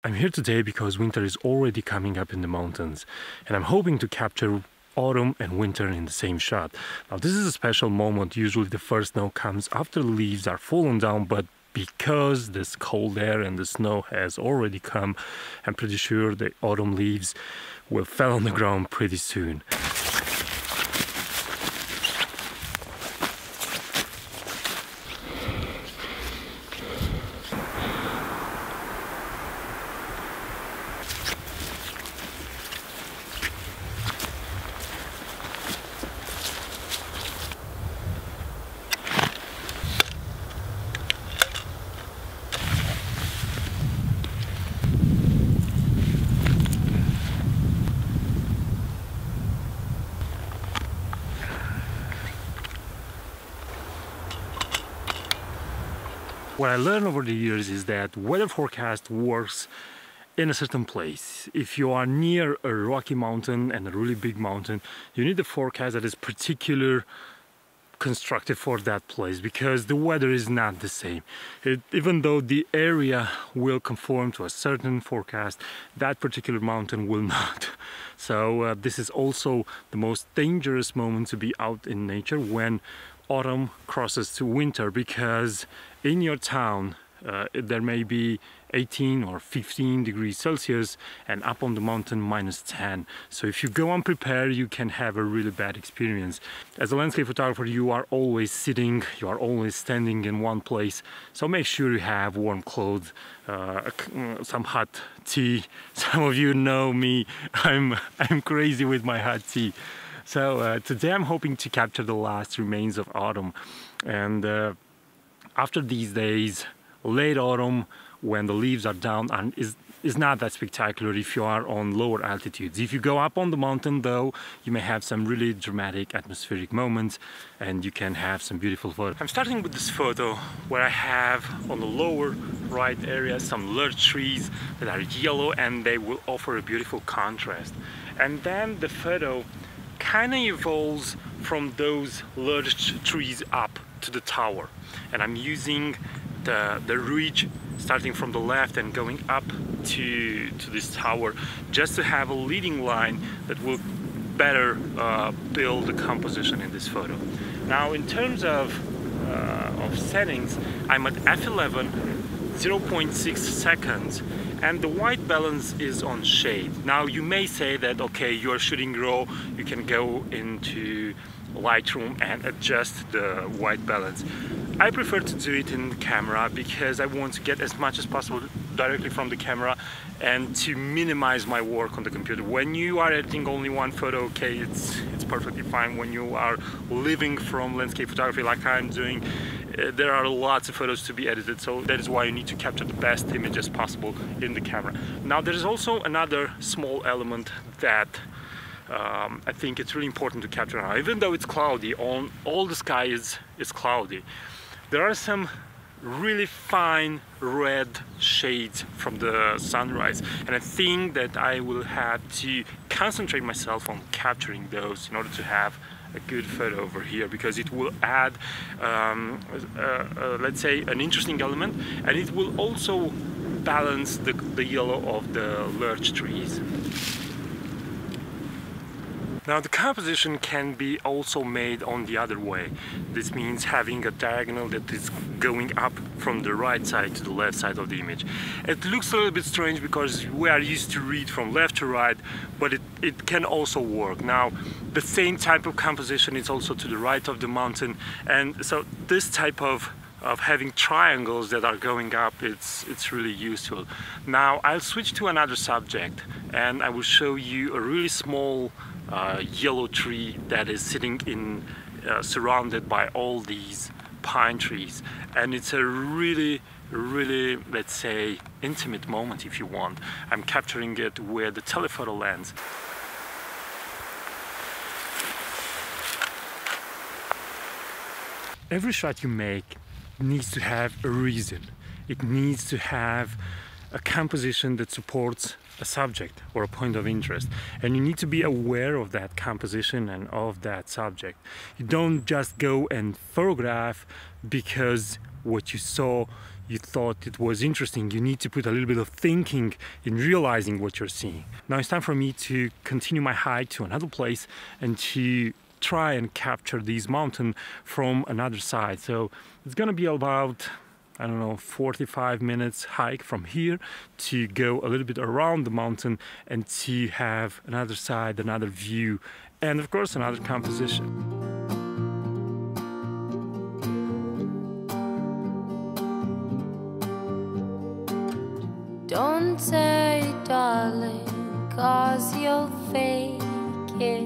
I'm here today because winter is already coming up in the mountains, and I'm hoping to capture autumn and winter in the same shot. Now this is a special moment. Usually the first snow comes after the leaves are fallen down, but because this cold air and the snow has already come, I'm pretty sure the autumn leaves will fall on the ground pretty soon. What I learned over the years is that weather forecast works in a certain place. If you are near a rocky mountain and a really big mountain, you need a forecast that is particular constructed for that place, because the weather is not the same. Even though the area will conform to a certain forecast, that particular mountain will not. So this is also the most dangerous moment to be out in nature, when autumn crosses to winter, because in your town there may be 18 or 15 degrees Celsius and up on the mountain -10. So if you go unprepared, you can have a really bad experience. As a landscape photographer, you are always sitting, you are always standing in one place, so make sure you have warm clothes, some hot tea. Some of you know me, I'm crazy with my hot tea. So today I'm hoping to capture the last remains of autumn, and after these days, late autumn, when the leaves are down, and is not that spectacular if you are on lower altitudes. If you go up on the mountain though, you may have some really dramatic atmospheric moments, and you can have some beautiful photos. I'm starting with this photo where I have on the lower right area some large trees that are yellow, and they will offer a beautiful contrast. And then the photo kind of evolves from those large trees up to the tower, and I'm using the ridge starting from the left and going up to this tower, just to have a leading line that will better build the composition in this photo. Now in terms of settings, I'm at f11, 0.6 seconds, and the white balance is on shade. Now you may say that, okay, you're shooting RAW, you can go into Lightroom and adjust the white balance. I prefer to do it in the camera because I want to get as much as possible directly from the camera and to minimize my work on the computer. When you are editing only one photo, okay, it's perfectly fine. When you are living from landscape photography like I'm doing, there are lots of photos to be edited, so that is why you need to capture the best images possible in the camera. Now there is also another small element that I think it's really important to capture now. Even though it's cloudy, all the sky is cloudy, there are some really fine red shades from the sunrise, and I think that I will have to concentrate myself on capturing those in order to have a good photo over here, because it will add let's say an interesting element, and it will also balance the yellow of the large trees. Now the composition can be also made on the other way. This means having a diagonal that is going up from the right side to the left side of the image. It looks a little bit strange because we are used to read from left to right, but it can also work. Now the same type of composition is also to the right of the mountain, and so this type of having triangles that are going up, it's really useful. Now I'll switch to another subject, and I will show you a really small yellow tree that is sitting in surrounded by all these pine trees, and it's a really, let's say, intimate moment if you want. I'm capturing it with the telephoto lens. Every shot you make needs to have a reason. It needs to have a composition that supports a subject or a point of interest, and you need to be aware of that composition and of that subject. You don't just go and photograph because what you saw you thought it was interesting, you need to put a little bit of thinking in realizing what you're seeing. Now it's time for me to continue my hike to another place and to try and capture these mountains from another side. So it's gonna be about, I don't know, 45 minutes hike from here to go a little bit around the mountain and to have another side, another view, and of course another composition. Don't say darling, 'cause you'll fake it.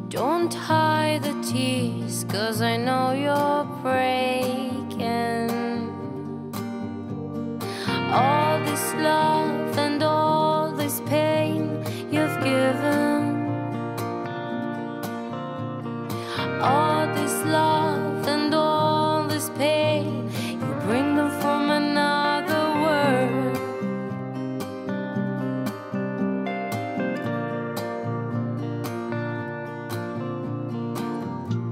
Don't hide the tears, 'cause I know you're breaking. All this love and all this pain you've given, all this love and all this pain, you bring them from another world.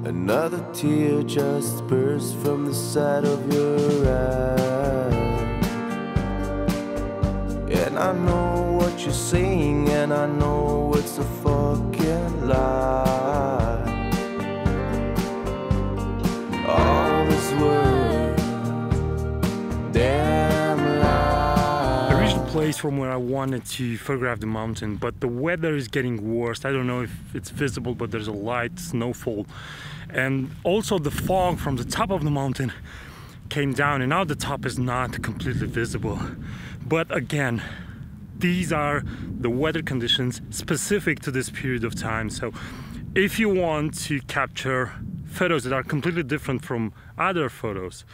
Another tear just burst from the side of your eye, and I know what you're saying, and I know it's a fucking lie. All this world, damn lie. I reached the place from where I wanted to photograph the mountain, but the weather is getting worse. I don't know if it's visible, but there's a light snowfall. And also the fog from the top of the mountain came down, and now the top is not completely visible. But again, these are the weather conditions specific to this period of time. So if you want to capture photos that are completely different from other photos,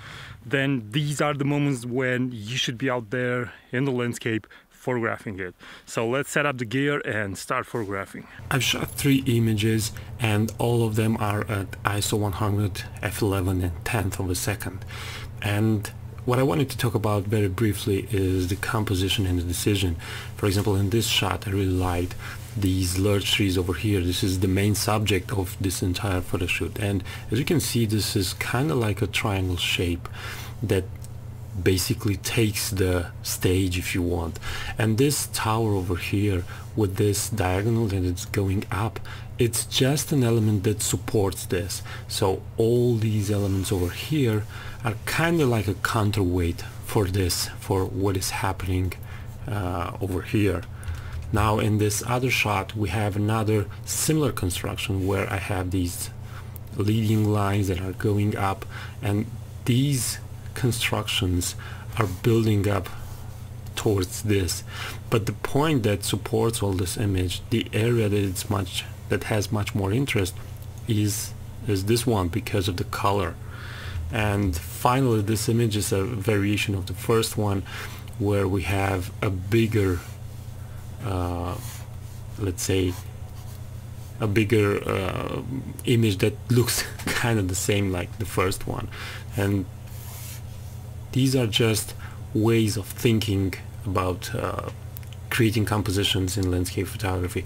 then these are the moments when you should be out there in the landscape photographing it. So let's set up the gear and start photographing. I've shot 3 images and all of them are at ISO 100, f11 and 10th of a second. And what I wanted to talk about very briefly is the composition and the decision. For example, in this shot I really liked these large trees over here. This is the main subject of this entire photo shoot, and as you can see, this is kind of like a triangle shape that basically takes the stage, if you want. And this tower over here with this diagonal that it's going up, it's just an element that supports this. So all these elements over here are kind of like a counterweight for this, for what is happening over here. Now in this other shot we have another similar construction where I have these leading lines that are going up, and these constructions are building up towards this. But the point that supports all this image, the area that has much more interest is this one, because of the color. And finally this image is a variation of the first one, where we have a bigger let's say a bigger image that looks kind of the same like the first one. And these are just ways of thinking about creating compositions in landscape photography.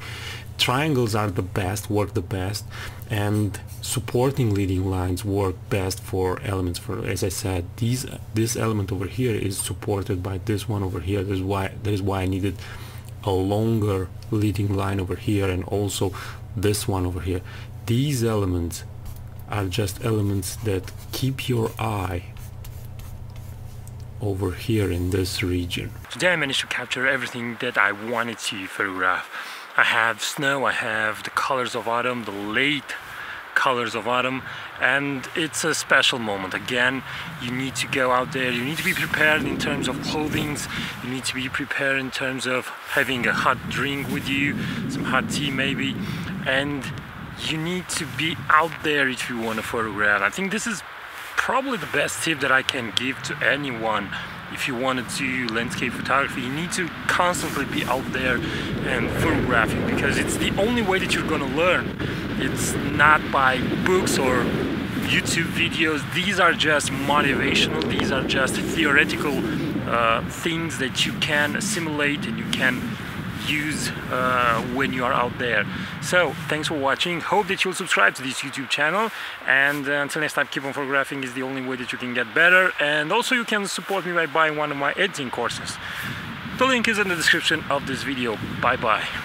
Triangles are the best, work the best, and supporting leading lines work best for elements. For, as I said, this element over here is supported by this one over here. That is why I needed a longer leading line over here, and also this one over here. These elements are just elements that keep your eye over here in this region. Today I managed to capture everything that I wanted to photograph. I have snow, I have the colors of autumn, the late colors of autumn, and it's a special moment. Again, you need to go out there, you need to be prepared in terms of clothing, you need to be prepared in terms of having a hot drink with you, some hot tea maybe, and you need to be out there if you want to photograph. I think this is probably the best tip that I can give to anyone. If you want to do landscape photography, you need to constantly be out there and photographing, because it's the only way that you're going to learn. It's not by books or YouTube videos. These are just motivational, these are just theoretical things that you can assimilate and you can use when you are out there. So thanks for watching. Hope that you'll subscribe to this YouTube channel, and until next time, keep on photographing is the only way that you can get better. And also you can support me by buying one of my editing courses. The link is in the description of this video. Bye bye.